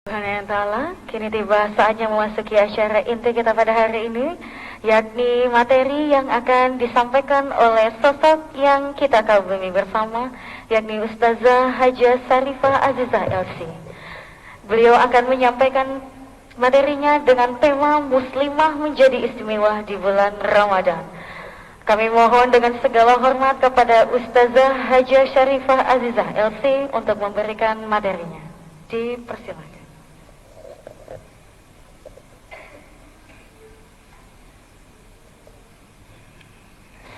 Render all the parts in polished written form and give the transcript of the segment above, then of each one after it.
Tuhan Ta'ala, kini tiba saatnya memasuki acara inti kita pada hari ini, yakni materi yang akan disampaikan oleh sosok yang kita kagumi bersama, yakni Ustazah Hajah Sarifah Azizah LC. Beliau akan menyampaikan materinya dengan tema Muslimah menjadi istimewa di bulan Ramadan. Kami mohon dengan segala hormat kepada Ustazah Hajah Sarifah Azizah LC untuk memberikan materinya. Dipersilakan.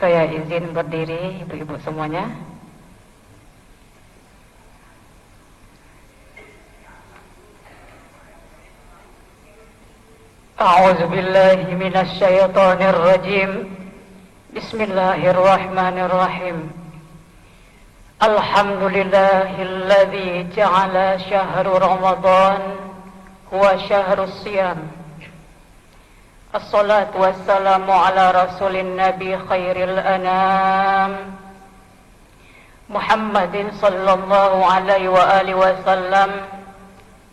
Saya izin berdiri, ibu-ibu semuanya. A'udzu billahi minasy syaithanir rajim. Bismillahirrahmanirrahim. Alhamdulillahilladzi ja'ala syahru Ramadan huwa syahrus shiyam. Assalatu wassalamu ala rasulin nabi khairil anam Muhammadin sallallahu alaihi wa alihi wasallam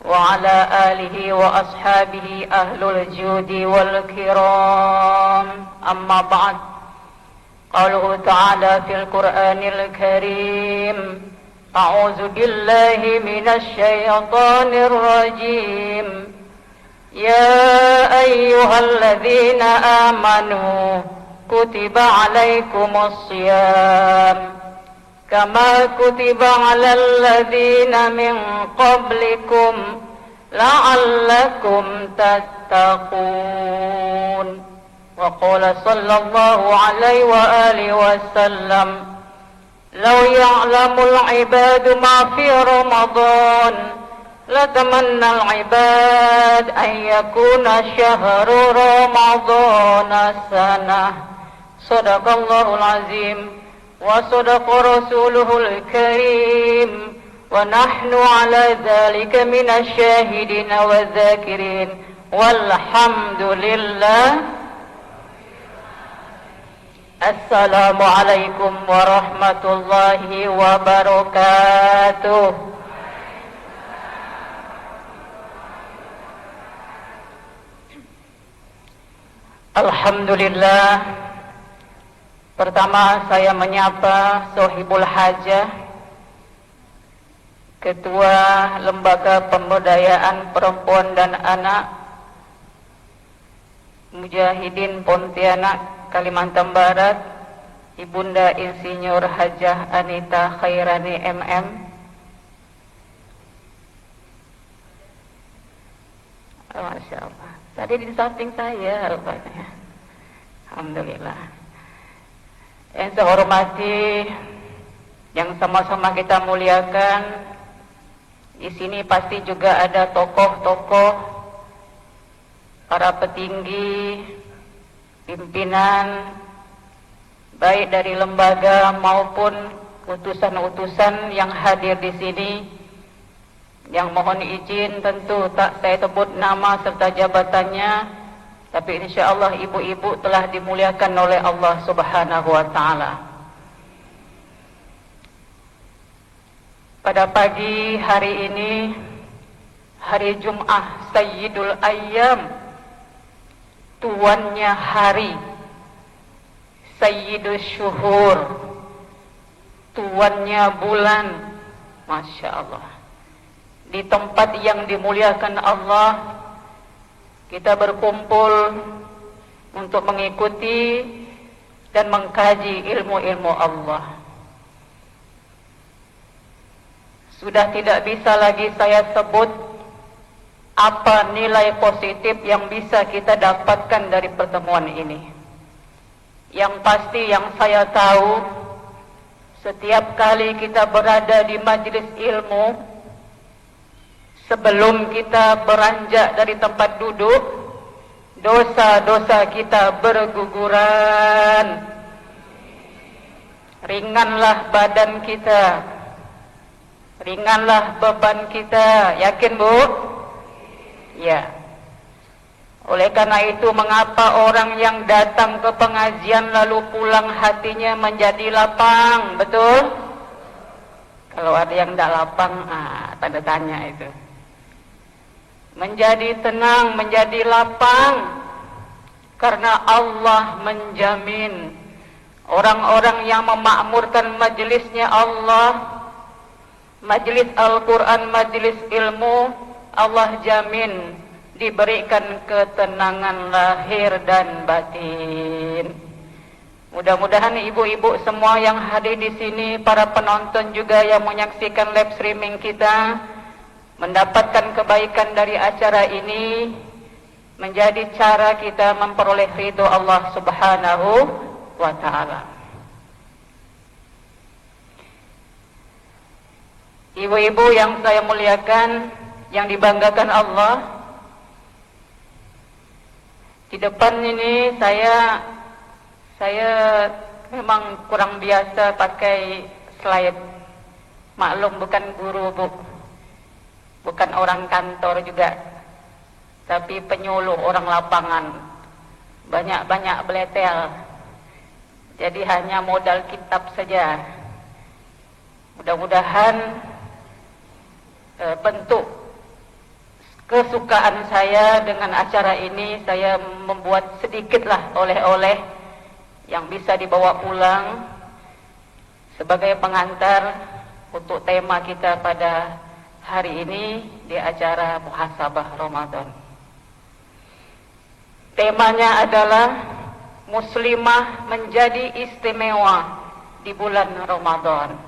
wa ala alihi wa ashabihi ahlul judi wal kiram. Amma ba'd. Qaluhu ta'ala fil Qur'anil Karim. A'udzu billahi minasy syaithanir rajim. Ya ayyuhalladzina amanu kutiba alaikumus shiyam kama kutiba alal ladzina min qablikum la'allakum tattaqun. Wa qala sallallahu alaihi wa alihi wasallam law ya'lamul ibadu ma fi ramadan لتمنى العباد أن يكون شهر رمضان سنة. صدق الله العظيم وصدق رسوله الكريم ونحن على ذلك من الشاهدين والذاكرين والحمد لله. السلام عليكم ورحمة الله وبركاته. Alhamdulillah. Pertama saya menyapa Sohibul Hajah, Ketua Lembaga Pemberdayaan Perempuan dan Anak Mujahidin Pontianak, Kalimantan Barat, Ibunda Insinyur Hajah Anita Khairani MM. Masya Allah. Tadi di samping saya rupanya. Alhamdulillah. Yang saya hormati, yang sama-sama kita muliakan, di sini pasti juga ada tokoh-tokoh, para petinggi, pimpinan, baik dari lembaga maupun utusan-utusan yang hadir di sini. Yang mohon izin tentu tak saya sebut nama serta jabatannya, tapi insyaallah ibu-ibu telah dimuliakan oleh Allah Subhanahu wa taala. Pada pagi hari ini, hari Jum'ah Sayyidul Ayyam, tuannya hari, Sayyidul Syuhur, tuannya bulan. Masya Allah. Di tempat yang dimuliakan Allah, kita berkumpul untuk mengikuti dan mengkaji ilmu-ilmu Allah. Sudah tidak bisa lagi saya sebut apa nilai positif yang bisa kita dapatkan dari pertemuan ini. Yang pasti yang saya tahu, setiap kali kita berada di majelis ilmu, sebelum kita beranjak dari tempat duduk, dosa-dosa kita berguguran. Ringanlah badan kita, ringanlah beban kita. Yakin, Bu? Ya. Oleh karena itu, mengapa orang yang datang ke pengajian lalu pulang hatinya menjadi lapang? Betul? Kalau ada yang tidak lapang, tanda tanya itu. menjadi tenang, menjadi lapang, karena Allah menjamin orang-orang yang memakmurkan majelisnya Allah, majelis Al-Quran, majelis ilmu, Allah jamin diberikan ketenangan lahir dan batin. Mudah-mudahan ibu-ibu semua yang hadir di sini, para penonton juga yang menyaksikan live streaming kita, mendapatkan kebaikan dari acara ini, menjadi cara kita memperoleh ridho Allah Subhanahu wa ta'ala. Ibu-ibu yang saya muliakan, yang dibanggakan Allah, di depan ini saya memang kurang biasa pakai slide. Maklum, bukan guru, Bu. Bukan orang kantor juga, tapi penyuluh, orang lapangan. Banyak-banyak beletel. Jadi hanya modal kitab saja. Mudah-mudahan bentuk kesukaan saya dengan acara ini, saya membuat sedikitlah oleh-oleh yang bisa dibawa pulang sebagai pengantar untuk tema kita pada hari ini di acara Muhasabah Ramadan. Temanya adalah Muslimah menjadi istimewa di bulan Ramadan.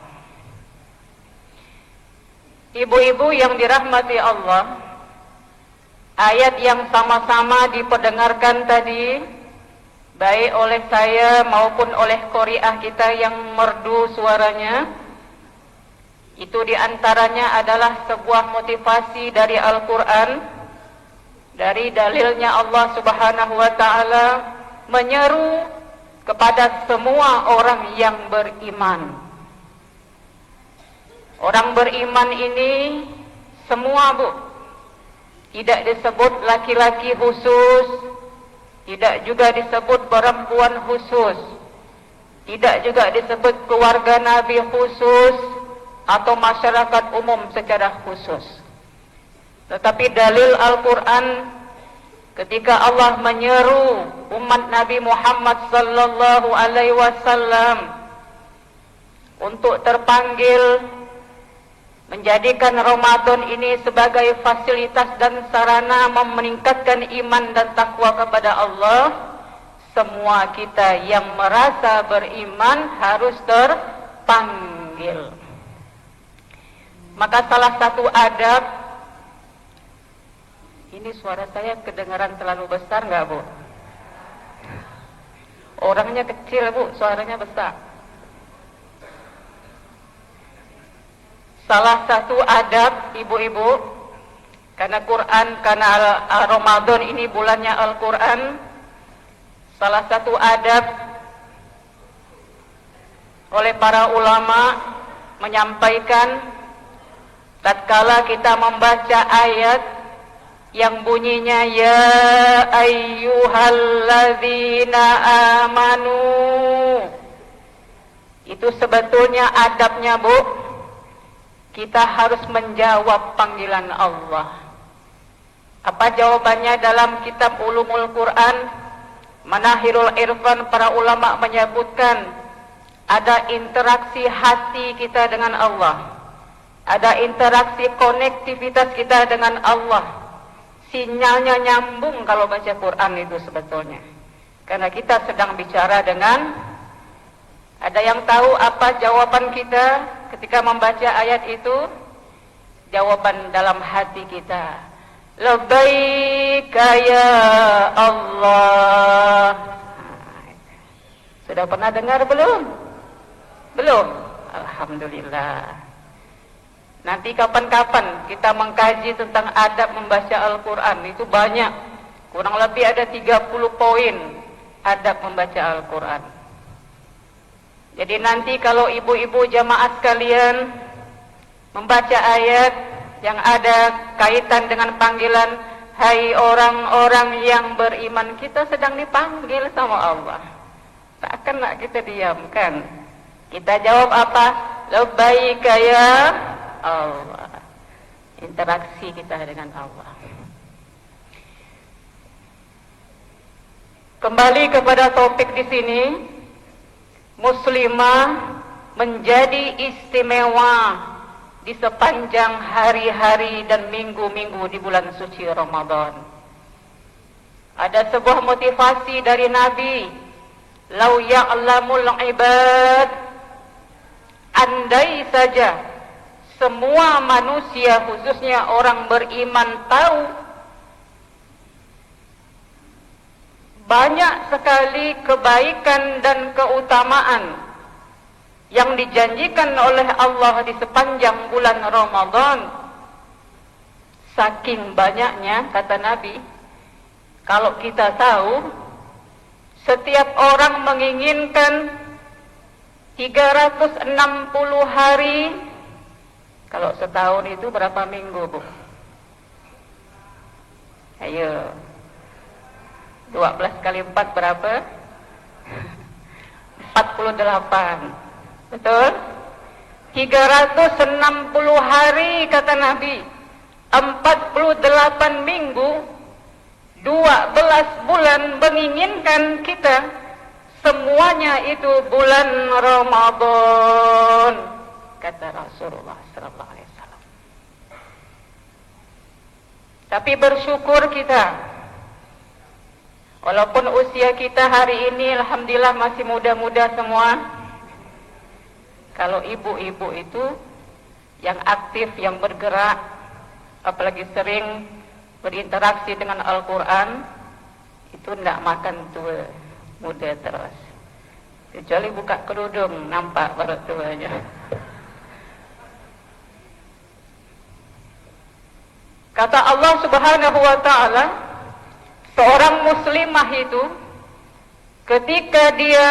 Ibu-ibu yang dirahmati Allah, ayat yang sama-sama diperdengarkan tadi, baik oleh saya maupun oleh qori'ah kita yang merdu suaranya, itu diantaranya adalah sebuah motivasi dari Al-Quran, dari dalilnya Allah Subhanahu wa ta'ala menyeru kepada semua orang yang beriman. Orang beriman ini semua, Bu. Tidak disebut laki-laki khusus, tidak juga disebut perempuan khusus, tidak juga disebut keluarga Nabi khusus atau masyarakat umum secara khusus. Tetapi dalil Al-Quran ketika Allah menyeru umat Nabi Muhammad sallallahu alaihi wasallam untuk terpanggil menjadikan Ramadan ini sebagai fasilitas dan sarana meningkatkan iman dan takwa kepada Allah, semua kita yang merasa beriman harus terpanggil. Maka salah satu adab, ini suara saya kedengaran terlalu besar nggak, Bu? Orangnya kecil, Bu, suaranya besar. Salah satu adab, ibu-ibu, karena Ramadan ini bulannya Al-Quran, salah satu adab oleh para ulama menyampaikan tatkala kita membaca ayat yang bunyinya ya ayyuhalladzina amanu, itu sebetulnya adabnya, Bu, kita harus menjawab panggilan Allah. Apa jawabannya dalam kitab Ulumul Quran, Manahirul Irfan, para ulama menyebutkan ada interaksi hati kita dengan Allah, ada interaksi konektivitas kita dengan Allah. Sinyalnya nyambung kalau baca Quran itu sebetulnya, karena kita sedang bicara dengan, ada yang tahu apa jawaban kita ketika membaca ayat itu? Jawaban dalam hati kita, labbaika ya Allah. Sudah pernah dengar belum? Belum? Alhamdulillah. Nanti kapan-kapan kita mengkaji tentang adab membaca Al-Quran. Itu banyak, kurang lebih ada 30 poin adab membaca Al-Quran. Jadi nanti kalau ibu-ibu jamaah sekalian membaca ayat yang ada kaitan dengan panggilan, hai orang-orang yang beriman, kita sedang dipanggil sama Allah. Tak akan nak kita diamkan. Kita jawab apa? Labbaika ya Allah. Interaksi kita dengan Allah. Kembali kepada topik di sini, muslimah menjadi istimewa di sepanjang hari-hari dan minggu-minggu di bulan suci Ramadan. Ada sebuah motivasi dari Nabi, "Lau ya'lamul ibad", andai saja semua manusia, khususnya orang beriman, tahu banyak sekali kebaikan dan keutamaan yang dijanjikan oleh Allah di sepanjang bulan Ramadan. Saking banyaknya, kata Nabi, kalau kita tahu, setiap orang menginginkan 360 hari. Kalau setahun itu berapa minggu, Bu? Ayo. 12 kali 4 berapa? 48. Betul? 360 hari, kata Nabi. 48 minggu, 12 bulan menginginkan kita semuanya itu bulan Ramadan, kata Rasulullah sallallahu alaihi wasallam. Tapi bersyukur kita, walaupun usia kita hari ini alhamdulillah masih muda-muda semua. Kalau ibu-ibu itu yang aktif, yang bergerak, apalagi sering berinteraksi dengan Al-Quran, itu tidak makan tua, muda terus. Kecuali buka kerudung, nampak baru tuanya. Kata Allah Subhanahu wa ta'ala, seorang muslimah itu ketika dia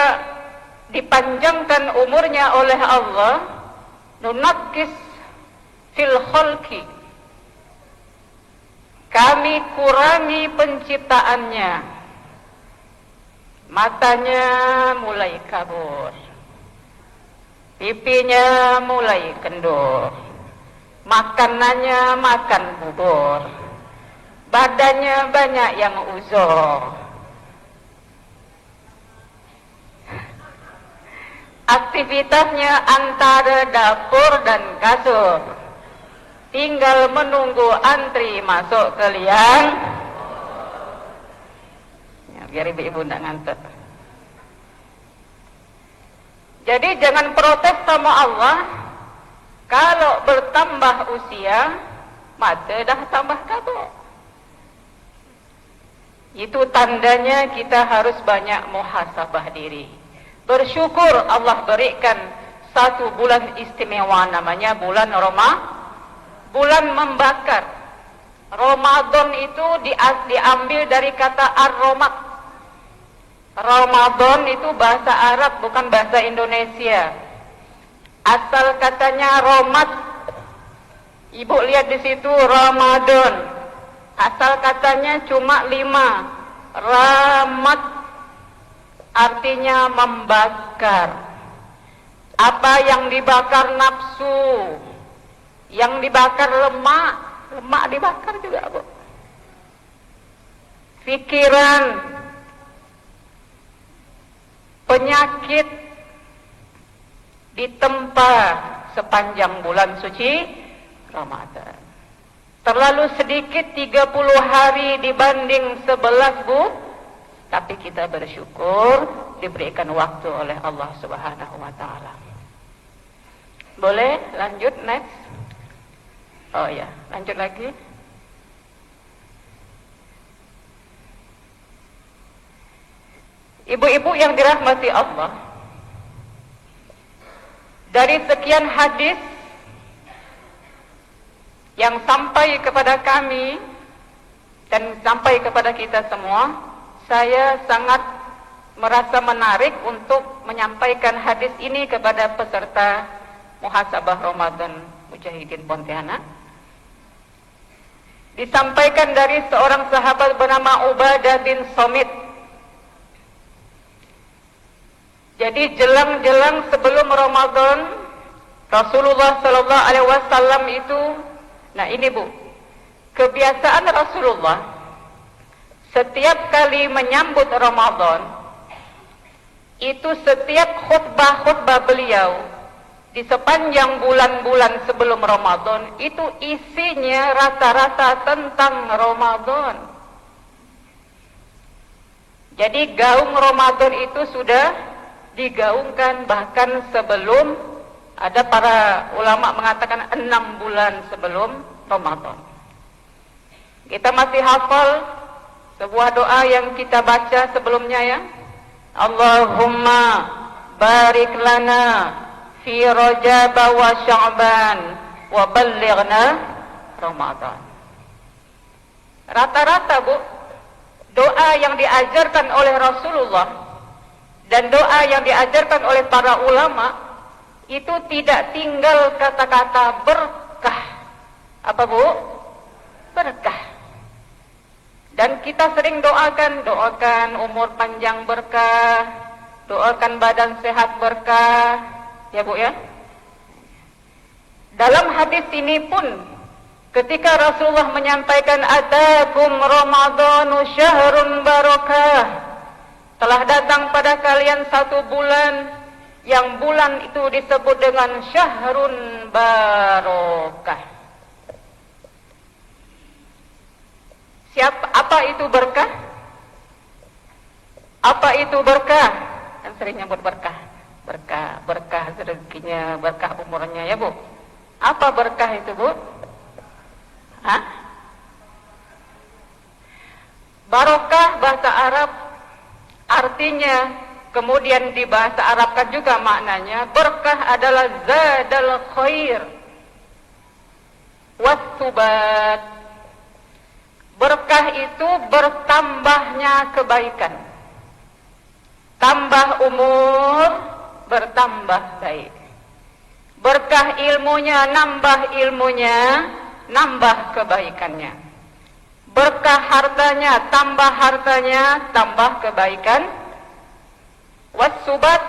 dipanjangkan umurnya oleh Allah, nunakkis fil khalqi, kami kurangi penciptaannya. Matanya mulai kabur, pipinya mulai kendor, makanannya makan bubur, badannya banyak yang uzur, aktivitasnya antara dapur dan kasur, tinggal menunggu antri masuk ke liang. Ya, biar ibu-ibu tidak ngantuk. Jadi jangan protes sama Allah. Kalau bertambah usia, mata dah tambah kabur. Itu tandanya kita harus banyak muhasabah diri. Bersyukur Allah berikan satu bulan istimewa, namanya bulan bulan membakar. Ramadan itu diambil dari kata ar-romak. Ramadan itu bahasa Arab, bukan bahasa Indonesia. Asal katanya romat. Ibu lihat di situ Ramadan. Asal katanya cuma 5. Ramat artinya membakar. Apa yang dibakar nafsu, yang dibakar lemak, lemak dibakar juga, Bu. Pikiran, penyakit ditempa sepanjang bulan suci Ramadan. Terlalu sedikit 30 hari dibanding 11, Bu. Tapi kita bersyukur diberikan waktu oleh Allah Subhanahu wa ta'ala. Boleh lanjut next? Oh ya, lanjut lagi. Ibu-ibu yang dirahmati Allah, dari sekian hadis yang sampai kepada kami dan sampai kepada kita semua, saya sangat merasa menarik untuk menyampaikan hadis ini kepada peserta muhasabah Ramadan Mujahidin Pontianak. Disampaikan dari seorang sahabat bernama Ubadah bin Somit. Jadi jelang-jelang sebelum Ramadan, Rasulullah sallallahu alaihi wasallam itu, nah ini Bu, kebiasaan Rasulullah setiap kali menyambut Ramadan, itu setiap khutbah-khutbah beliau di sepanjang bulan-bulan sebelum Ramadan, itu isinya rata-rata tentang Ramadan. Jadi gaung Ramadan itu sudah digaungkan bahkan sebelum, ada para ulama mengatakan 6 bulan sebelum Ramadan. Kita masih hafal sebuah doa yang kita baca sebelumnya ya. Allahumma barik lana fi Rajab wa Sya'ban wa ballighna Ramadan. Rata-rata Bu, doa yang diajarkan oleh Rasulullah dan doa yang diajarkan oleh para ulama itu tidak tinggal kata-kata berkah. Apa Bu? Berkah. Dan kita sering doakan umur panjang berkah, doakan badan sehat berkah, ya Bu ya. Dalam hadis ini pun ketika Rasulullah menyampaikan atakum Ramadhanu syahrun barakah, telah datang pada kalian 1 bulan yang bulan itu disebut dengan syahrun barakah. Apa itu berkah? Apa itu berkah? Kan sering nyebut berkah. Berkah rezekinya, berkah umurnya ya Bu. Apa berkah itu Bu? Hah? Barokah bahasa Arab artinya, kemudian di bahasa Arab kan juga maknanya, berkah adalah zadal khair wassubat. Berkah itu bertambahnya kebaikan. Tambah umur, bertambah baik. Berkah ilmunya, nambah kebaikannya. Berkah hartanya, tambah kebaikan. Wassubat,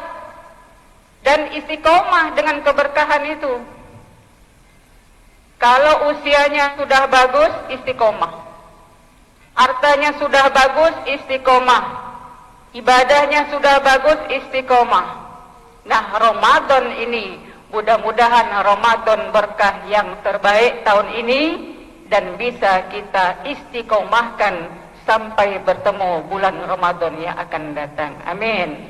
dan istiqomah dengan keberkahan itu. Kalau usianya sudah bagus, istiqomah. Hartanya sudah bagus, istiqomah. Ibadahnya sudah bagus, istiqomah. Nah, Ramadan ini, mudah-mudahan Ramadan berkah yang terbaik tahun ini, dan bisa kita istiqomahkan sampai bertemu bulan Ramadan yang akan datang. Amin.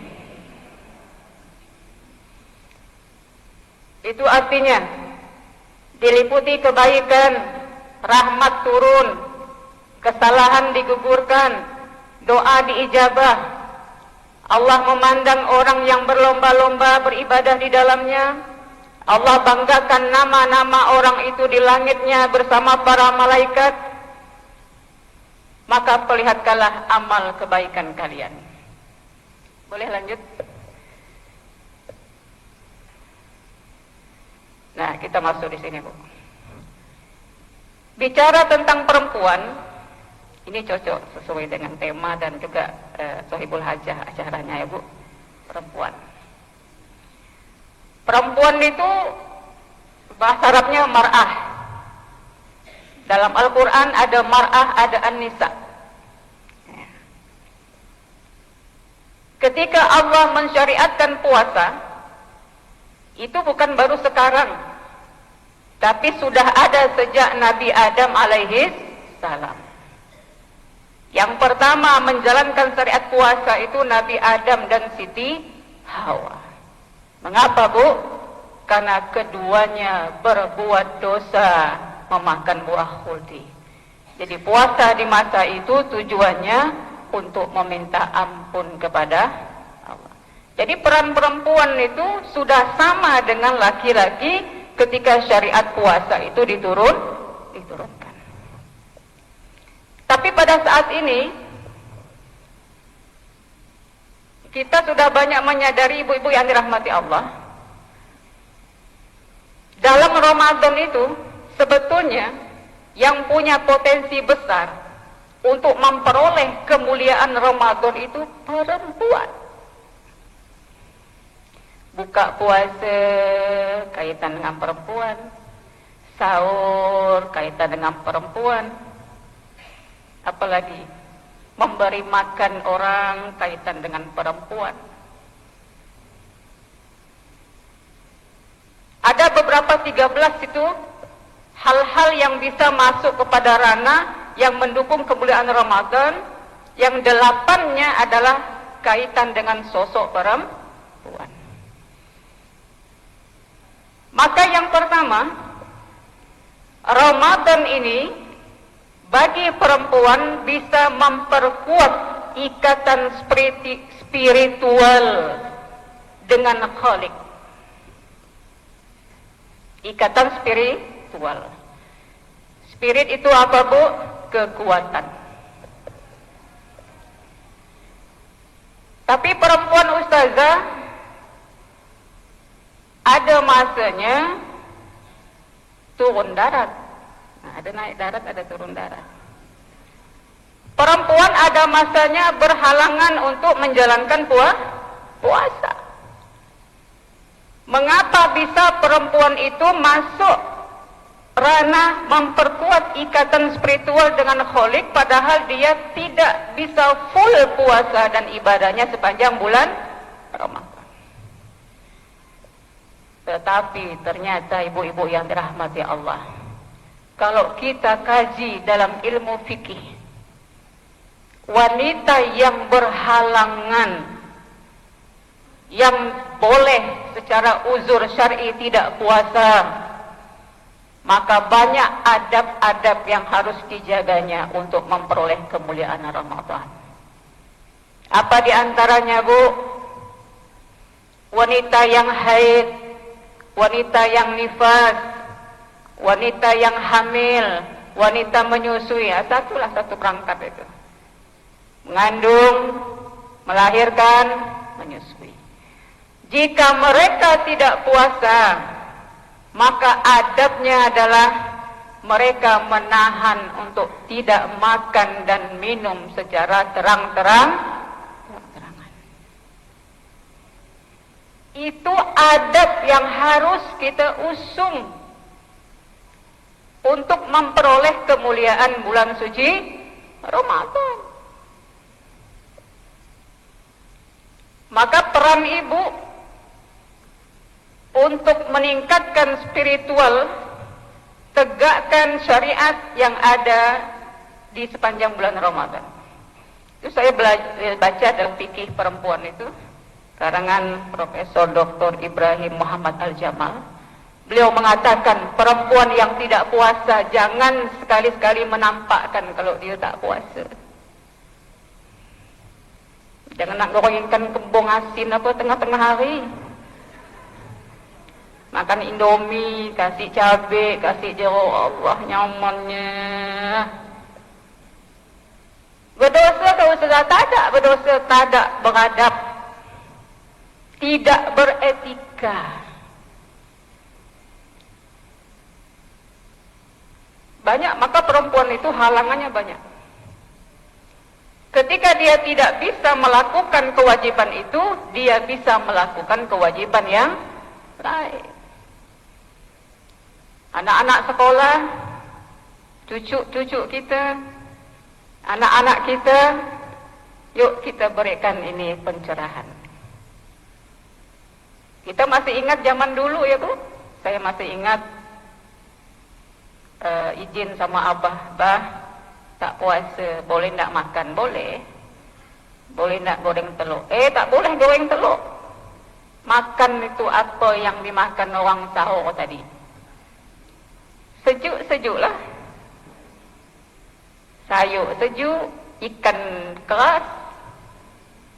Itu artinya diliputi kebaikan, rahmat turun, kesalahan digugurkan, doa diijabah. Allah memandang orang yang berlomba-lomba beribadah di dalamnya. Allah banggakan nama-nama orang itu di langitnya bersama para malaikat. Maka perlihatkanlah amal kebaikan kalian. Boleh lanjut? Nah, kita masuk di sini, Bu. Bicara tentang perempuan, ini cocok sesuai dengan tema dan juga Sohibul Hajah acaranya ya Bu. Perempuan. Perempuan itu bahasa Arabnya mar'ah. Dalam Al-Quran ada mar'ah, ada an-nisa. Ketika Allah mensyariatkan puasa, itu bukan baru sekarang, tapi sudah ada sejak Nabi Adam alaihi salam. Yang pertama menjalankan syariat puasa itu Nabi Adam dan Siti Hawa. Mengapa Bu? Karena keduanya berbuat dosa memakan buah khuldi. Jadi puasa di masa itu tujuannya untuk meminta ampun kepada Allah. Jadi peran perempuan itu sudah sama dengan laki-laki ketika syariat puasa itu diturunkan. Tapi pada saat ini kita sudah banyak menyadari ibu-ibu yang dirahmati Allah. Dalam Ramadan itu sebetulnya yang punya potensi besar untuk memperoleh kemuliaan Ramadan itu perempuan. Buka puasa kaitan dengan perempuan, sahur kaitan dengan perempuan, apalagi memberi makan orang kaitan dengan perempuan. Ada beberapa 13 itu hal-hal yang bisa masuk kepada ranah yang mendukung kemuliaan Ramadan. Yang 8-nya adalah kaitan dengan sosok perempuan. Maka yang pertama, Ramadan ini bagi perempuan bisa memperkuat ikatan spiritual dengan Khalik. Ikatan spiritual. Spirit itu apa, Bu? Kekuatan. Tapi perempuan ustazah ada masanya turun darat. Nah, ada naik darat, ada turun darat. Perempuan ada masanya berhalangan untuk menjalankan puasa. Mengapa bisa perempuan itu masuk ranah memperkuat ikatan spiritual dengan Khalik, padahal dia tidak bisa full puasa dan ibadahnya sepanjang bulan Ramadan. Tetapi ternyata ibu-ibu yang dirahmati Allah, kalau kita kaji dalam ilmu fikih, wanita yang berhalangan, yang boleh secara uzur syar'i tidak puasa, maka banyak adab-adab yang harus dijaganya untuk memperoleh kemuliaan Ramadan. Apa di antaranya, Bu? Wanita yang haid, wanita yang nifas, wanita yang hamil, wanita menyusui. Satu perangkat itu. Mengandung, melahirkan, menyusui. Jika mereka tidak puasa, maka adabnya adalah mereka menahan untuk tidak makan dan minum secara terang-terangan. Itu adab yang harus kita usung untuk memperoleh kemuliaan bulan suci Ramadan. Maka peran ibu untuk meningkatkan spiritual, tegakkan syariat yang ada di sepanjang bulan Ramadan. Itu saya baca dalam fikih perempuan itu, karangan Profesor Dr. Ibrahim Muhammad Al-Jamal. Beliau mengatakan perempuan yang tidak puasa jangan sekali-sekali menampakkan kalau dia tak puasa. Jangan nak gorengkan kembung asin apa tengah-tengah hari. Makan indomie, kasih cabai, kasih jeruk, Allah nyamannya. Berdosa kalau sudah tak ada, berdosa tak ada, beradab, tidak beretika. Banyak, maka perempuan itu halangannya banyak. Ketika dia tidak bisa melakukan kewajiban itu, dia bisa melakukan kewajiban yang lain. Anak-anak sekolah, cucu-cucu kita, anak-anak kita, yuk kita berikan ini pencerahan. Kita masih ingat zaman dulu ya Bu? Saya masih ingat izin sama Abah, Bah, tak puasa, boleh tak makan? Boleh. Boleh tak goreng telur? Tak boleh goreng telur. Makan itu apa yang dimakan orang sahur tadi. Sejuk-sejuk lah. Sayur sejuk, ikan keras.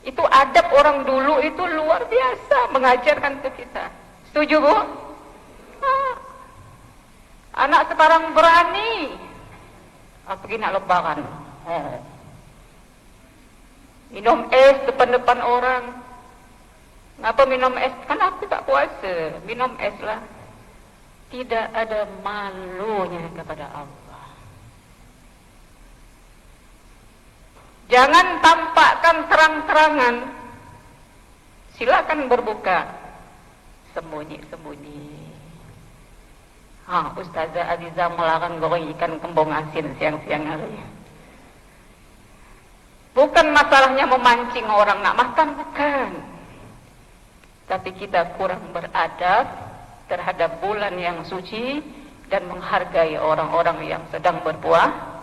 Itu adab orang dulu itu luar biasa mengajarkan ke kita. Setuju Bu? Anak sekarang berani. Pergi nak lebaran. Minum es depan-depan orang. Kenapa minum es? Kan aku tak puasa. Minum es lah. Tidak ada malunya kepada Allah. Jangan tampakkan terang-terangan. Silakan berbuka. Sembunyi-sembunyi. Ustazah Aziza melarang goreng ikan kembung asin siang-siang hari. Bukan masalahnya memancing orang nak makan, bukan. Tapi kita kurang beradab terhadap bulan yang suci dan menghargai orang-orang yang sedang berpuasa.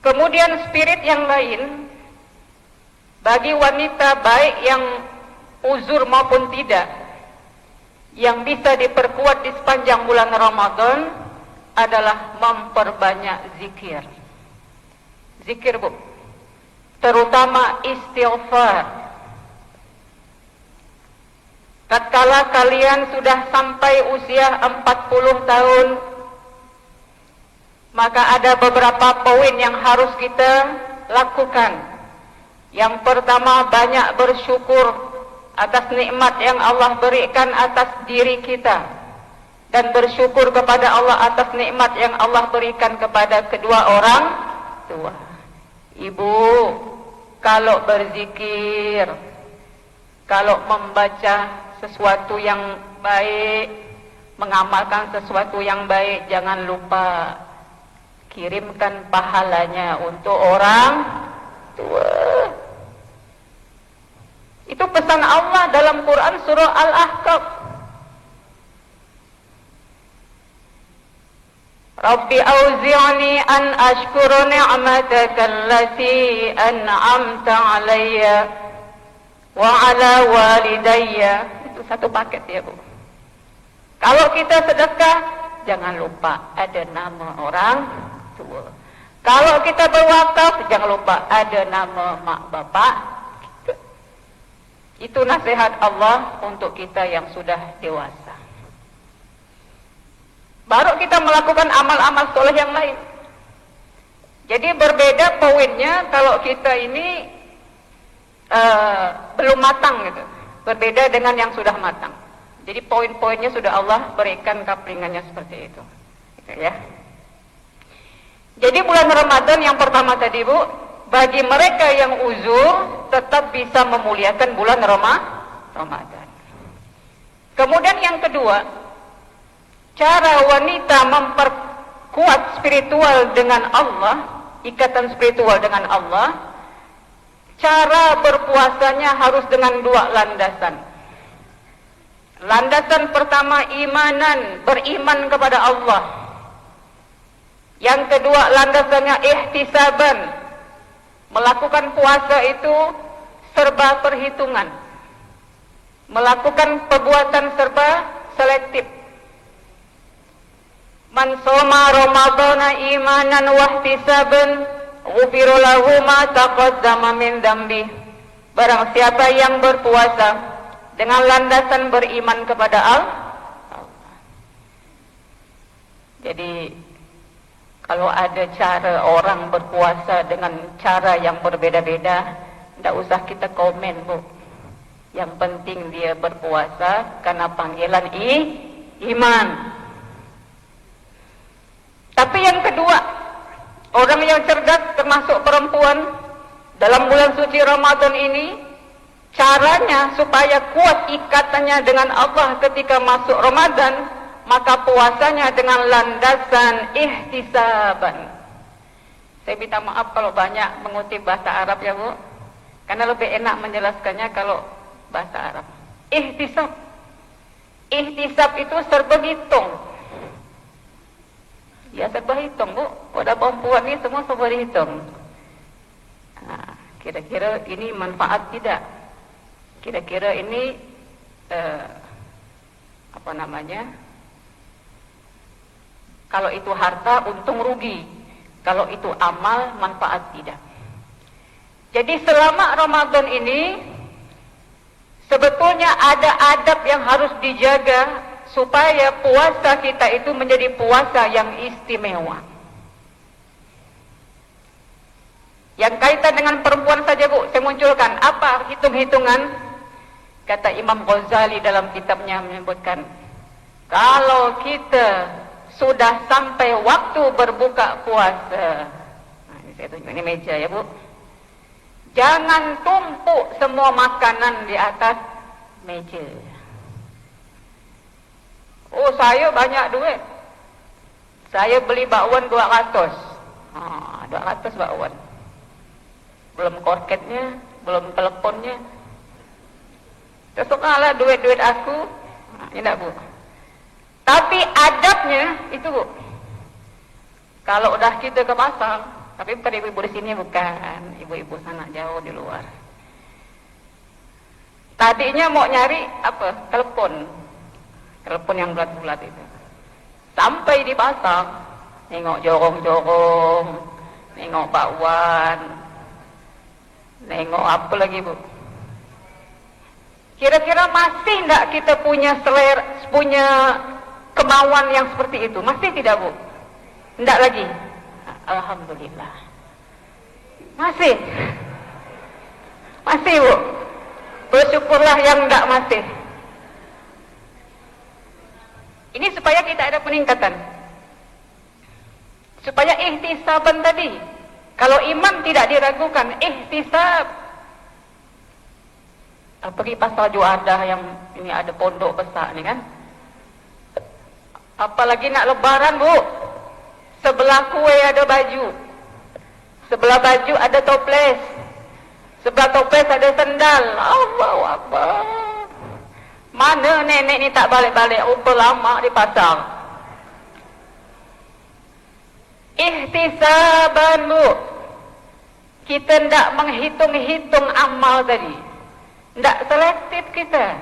Kemudian spirit yang lain bagi wanita baik yang uzur maupun tidak, yang bisa diperkuat di sepanjang bulan Ramadan adalah memperbanyak zikir. Zikir, Bu. Terutama istighfar. Tatkala kalian sudah sampai usia 40 tahun, maka ada beberapa poin yang harus kita lakukan. Yang pertama, banyak bersyukur atas nikmat yang Allah berikan atas diri kita, dan bersyukur kepada Allah atas nikmat yang Allah berikan kepada kedua orang tua. Ibu, kalau berzikir, kalau membaca sesuatu yang baik, mengamalkan sesuatu yang baik, jangan lupa kirimkan pahalanya untuk orang tua. Itu pesan Allah dalam Quran surah Al-Ahqaf. Rabbi auzi'ni an ashkura ni'mataka allati an'amta 'alayya wa 'ala walidayya. Itu satu paket ya, Bu. Kalau kita sedekah, jangan lupa ada nama orang tua. Kalau kita berwakaf, jangan lupa ada nama mak bapak. Itu nasihat Allah untuk kita yang sudah dewasa. Baru kita melakukan amal-amal soleh yang lain. Jadi berbeda poinnya kalau kita ini belum matang gitu. Berbeda dengan yang sudah matang. Jadi poin-poinnya sudah Allah berikan kaplingannya seperti itu. Gitu ya. Jadi bulan Ramadan yang pertama tadi, Bu, bagi mereka yang uzur tetap bisa memuliakan bulan Ramadan. Kemudian yang kedua, cara wanita memperkuat spiritual dengan Allah, ikatan spiritual dengan Allah, cara berpuasanya harus dengan dua landasan. Landasan pertama, imanan, beriman kepada Allah. Yang kedua, landasannya ihtisaban. Melakukan puasa itu serba perhitungan. Melakukan perbuatan serba selektif. Man shoma ramadhana imanan wa ihtisaban ghufira lahu ma taqaddama min dambi. Barang siapa yang berpuasa dengan landasan beriman kepada Allah. Jadi kalau ada cara orang berpuasa dengan cara yang berbeda-beda, tidak usah kita komen, Bu. Yang penting dia berpuasa karena panggilan iman. Tapi yang kedua, orang yang cerdas termasuk perempuan dalam bulan suci Ramadan ini, caranya supaya kuat ikatannya dengan Allah ketika masuk Ramadan, maka puasanya dengan landasan ihtisaban. Saya minta maaf kalau banyak mengutip bahasa Arab ya, Bu, karena lebih enak menjelaskannya kalau bahasa Arab. Ihtisab. Ihtisab itu serba hitung. Ya serba hitung, Bu. Pada perempuan ini semua serba hitung. Nah, kira-kira ini manfaat tidak? Kira-kira ini apa namanya? Kalau itu harta, untung rugi. Kalau itu amal, manfaat tidak. Jadi selama Ramadan ini, sebetulnya ada adab yang harus dijaga supaya puasa kita itu menjadi puasa yang istimewa. Yang kaitan dengan perempuan saja, Bu, saya munculkan. Apa hitung-hitungan? Kata Imam Ghazali dalam kitabnya menyebutkan, kalau kita sudah sampai waktu berbuka puasa. Nah, ini saya tunjuk, ini meja ya, Bu. Jangan tumpuk semua makanan di atas meja. Oh, saya banyak duit. Saya beli bakwan 200. 200 bakwan. Belum korketnya, belum teleponnya. Tersukalah duit-duit aku. Tidak, Bu. Tapi adabnya itu, Bu. Kalau udah kita ke pasar, tapi bukan ibu-ibu di sini, bukan. Ibu-ibu sana jauh di luar. Tadinya mau nyari apa? Telepon yang bulat-bulat itu. Sampai di pasar, nengok jorong-jorong, nengok bakwan, nengok apa lagi, Bu? Kira-kira masih enggak kita punya kemauan yang seperti itu? Masih tidak, Bu? Enggak lagi? Alhamdulillah. Masih? Masih, Bu? Bersyukurlah yang enggak masih. Ini supaya kita ada peningkatan. Supaya ihtisaban tadi. Kalau iman tidak diragukan, ihtisab. Pergi pasar Juadah yang ini ada pondok besar ni kan. Apalagi nak lebaran, Bu. Sebelah kue ada baju. Sebelah baju ada toples. Sebelah toples ada sendal. Allahu Akbar. Mana nenek ni tak balik-balik, rupa lama di pasar. Ihtisaban, Bu. Kita tidak menghitung-hitung amal tadi. Tidak selektif kita.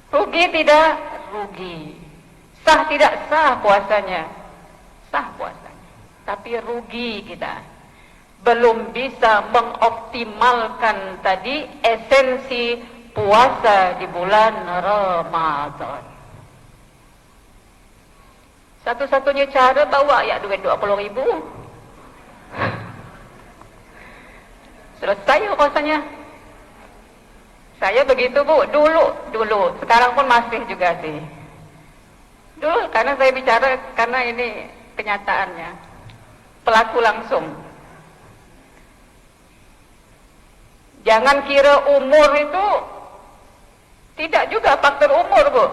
Rugi tidak? Rugi. Sah tidak? Sah puasanya. Sah puasanya. Tapi rugi kita. Belum bisa mengoptimalkan tadi esensi puasa di bulan Ramadan. Satu-satunya cara bawa duit 20.000. Selesai rasanya. Saya begitu, Bu, dulu. Sekarang pun masih juga sih. Dulu karena saya bicara karena ini kenyataannya. Pelaku langsung. Jangan kira umur itu tidak juga faktor umur, Bu.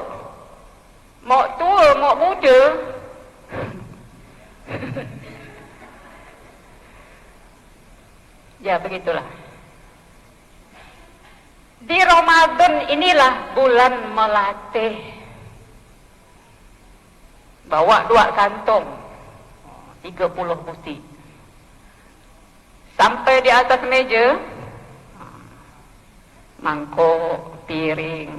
Mau tua, mau muda. Ya, begitulah. Di Ramadan inilah bulan melatih. Bawa 2 kantong. 30 buti. Sampai di atas meja. Mangkok, piring.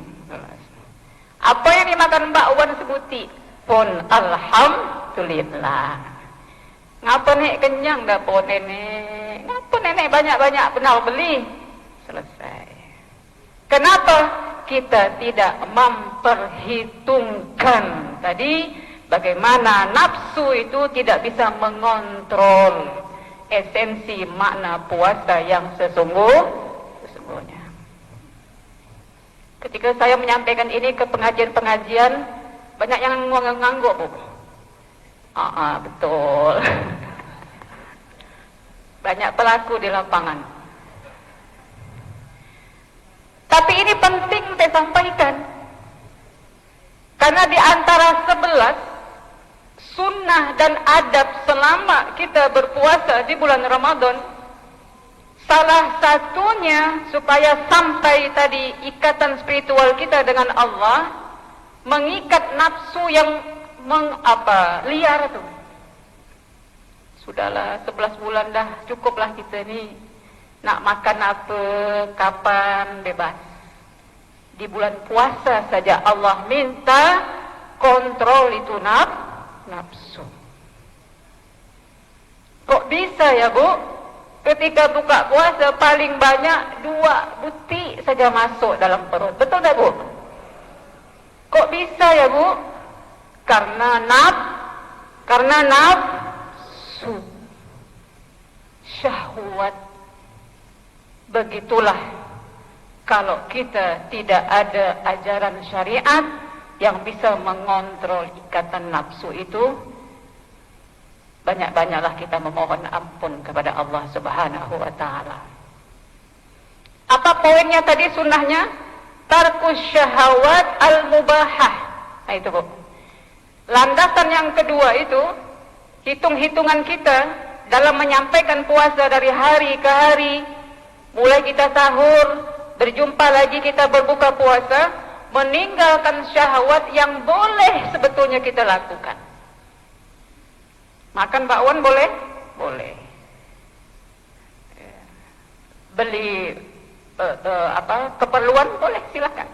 Apa yang dimakan Mbak Wan sebuti pun alhamdulillah. Ngapa nek kenyang dah po nenek? Ngapa nenek banyak-banyak benar beli? Selesai. Kenapa kita tidak memperhitungkan tadi bagaimana nafsu itu tidak bisa mengontrol esensi makna puasa yang sesungguhnya. Ketika saya menyampaikan ini ke pengajian-pengajian, banyak yang ngangguk, Bu. Betul. Banyak pelaku di lapangan. Tapi ini penting saya sampaikan. Karena di antara 11 sunnah dan adab selama kita berpuasa di bulan Ramadan, salah satunya supaya sampai tadi ikatan spiritual kita dengan Allah, mengikat nafsu yang liar itu. Sudahlah 11 bulan dah, cukuplah kita ni. Nak makan apa, kapan, bebas. Di bulan puasa saja Allah minta kontrol itu nafsu. Kok bisa ya, Bu? Ketika buka puasa paling banyak 2 buti saja masuk dalam perut. Betul tak, Bu? Kok bisa ya, Bu? Karena nafsu. Syahwat. Begitulah kalau kita tidak ada ajaran syariat yang bisa mengontrol ikatan nafsu itu, banyak-banyaklah kita memohon ampun kepada Allah Subhanahu wa ta'ala. Apa poinnya tadi sunnahnya? Tarkus syahawat al-mubahah. Nah itu, Bu. Landasan yang kedua itu hitung-hitungan kita dalam menyampaikan puasa dari hari ke hari, mulai kita sahur, berjumpa lagi kita berbuka puasa, meninggalkan syahwat yang boleh sebetulnya kita lakukan. Makan bakwan boleh? Boleh. Beli keperluan boleh, silakan.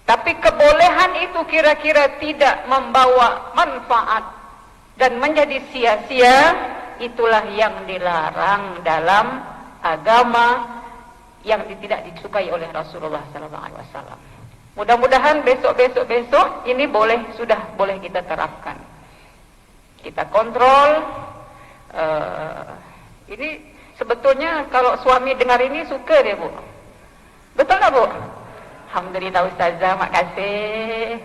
Tapi kebolehan itu kira-kira tidak membawa manfaat dan menjadi sia-sia, itulah yang dilarang dalam agama yang tidak disukai oleh Rasulullah SAW. Mudah-mudahan besok ini sudah boleh kita terapkan. Kita kontrol. Ini sebetulnya kalau suami dengar ini suka dia, Bu. Betul tak, Bu? Alhamdulillah Ustazah, makasih.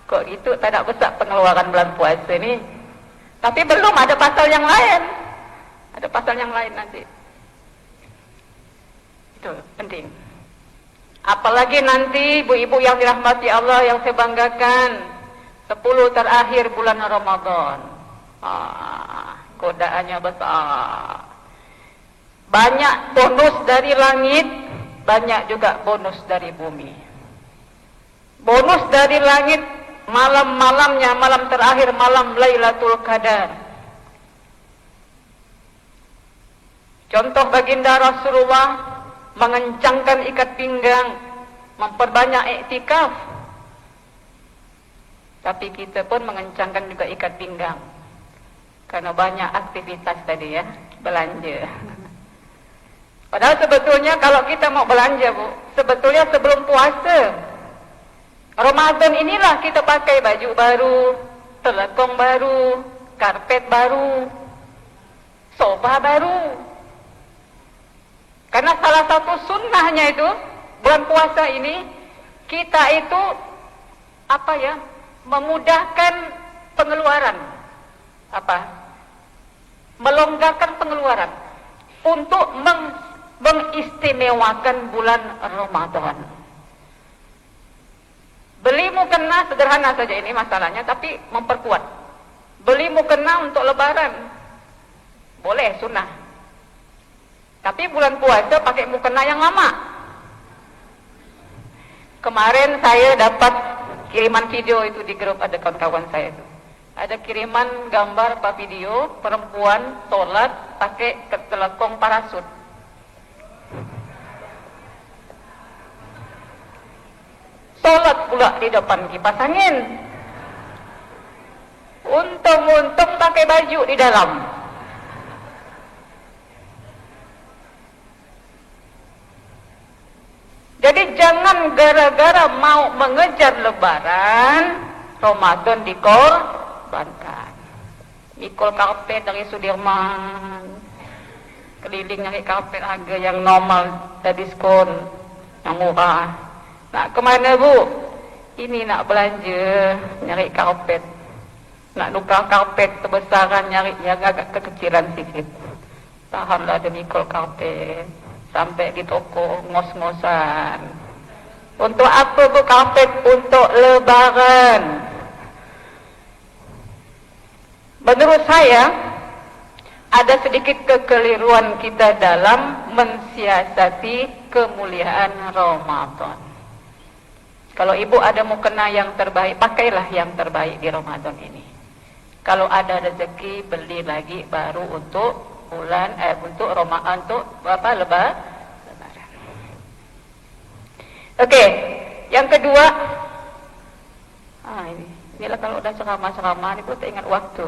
Kok itu tak nak besar pengeluaran bulan puasa ni. Tapi belum ada pasal yang lain. Ada pasal yang lain nanti. Itu penting. Apalagi nanti ibu-ibu yang dirahmati Allah yang saya banggakan, 10 terakhir bulan Ramadan. Godaannya besar. Banyak bonus dari langit, banyak juga bonus dari bumi. Bonus dari langit, malam-malamnya, malam terakhir, malam Lailatul Qadar. Contoh baginda Rasulullah mengencangkan ikat pinggang, memperbanyak iktikaf. Tapi kita pun mengencangkan juga ikat pinggang, karena banyak aktivitas tadi ya, belanja. Padahal sebetulnya kalau kita mau belanja, Bu, sebetulnya sebelum puasa Ramadan inilah kita pakai baju baru, telekong baru, karpet baru, sofa baru. Karena salah satu sunnahnya itu bulan puasa ini kita itu memudahkan pengeluaran, melonggarkan pengeluaran untuk mengistimewakan bulan Ramadan. Beli mukena sederhana saja ini masalahnya, tapi memperkuat. Beli mukena untuk lebaran boleh, sunnah. Tapi bulan puasa pakai mukena yang lama. Kemarin saya dapat kiriman video itu di grup, ada kawan-kawan saya itu. Ada kiriman gambar video perempuan sholat pakai telekong parasut. Sholat pula di depan kipas angin. Untung-untung pakai baju di dalam. Jadi jangan gara-gara mau mengejar lebaran, Ramadan dikorbankan. Mikul karpet dari Sudirman, keliling nyari karpet harga yang normal, ada diskon, yang murah. Nak kemana, Bu? Ini nak belanja, nyari karpet. Nak nukar karpet kebesaran, nyari yang agak kekecilan sikit. Tahanlah demi mikul karpet. Sampai di toko ngos-ngosan. Untuk apa, Bu, karpet? Untuk lebaran. Menurut saya ada sedikit kekeliruan kita dalam mensiasati kemuliaan Ramadan. Kalau ibu ada mukena yang terbaik, pakailah yang terbaik di Ramadan ini. Kalau ada rezeki, beli lagi baru untuk untuk Ramadan, untuk lebaran. Oke, yang kedua, inilah kalau udah ceramah-ceramah, ini pun tak ingat waktu.